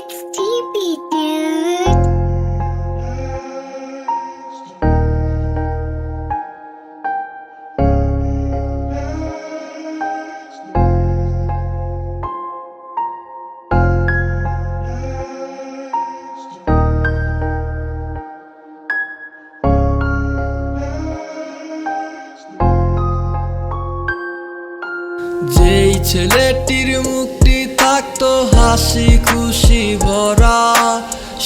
It's TP, dude. যেই ছেলেটির মুখটি থাকতো হাসি খুশি ভরা,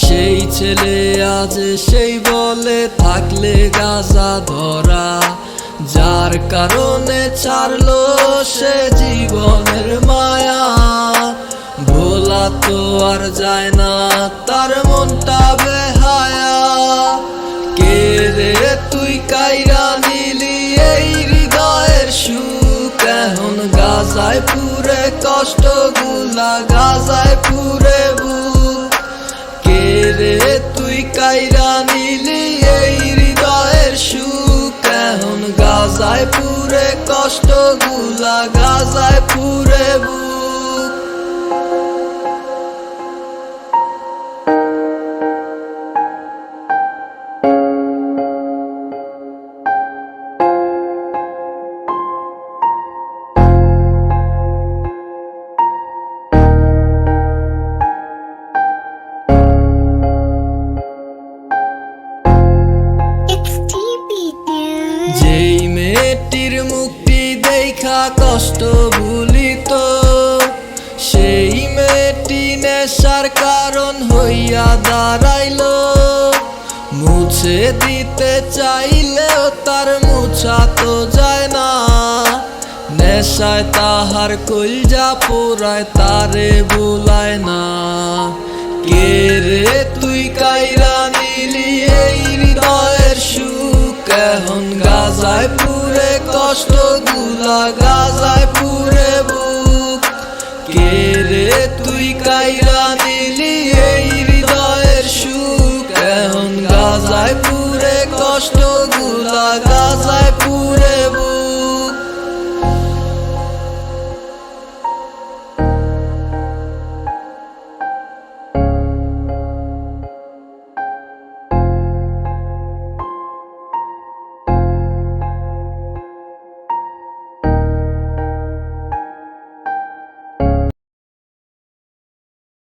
সেই ছেলে আজ সেই বলে থাকলে গাঁজা ধরা। যার কারণে ছাড়লো সে জীবনের মায়া, ভোলা তো আর যায় না তার মনটা বেহায়া। কে রে তুই কাইরা নিলি এই হৃদয়ের সুখ, এখন গাজায় পুরে কষ্ট গুলা গাজায় পুরে বুক। কে রে তুই কাইরা নিলি এই হৃদয়ের সুখ, এখন গাজায় পুরে কষ্ট গুলা গাজায় পুরে বুক। যেই মেয়েটির মুক্তি দেখা কষ্ট ভুলিত, সেই মেয়েটি নেশার কারণ হইয়া দাঁড়াইল। মুছে দিতে চাইলেও তার মুছা তো যায় না, নেশায় তাহার কলজা পোড়ায় তারে ভুলায় না। কে রে তুই কাইরা নিলি এই হৃদয়ের সুখ, এখন গাজায় পুরে কষ্ট গুলা গাজায় পুরে বুক। কে রে তুই কাইরা নিলি এই হৃদয়ের সুখ, এখন গাজায় পুরে কষ্ট গুলা গাজায়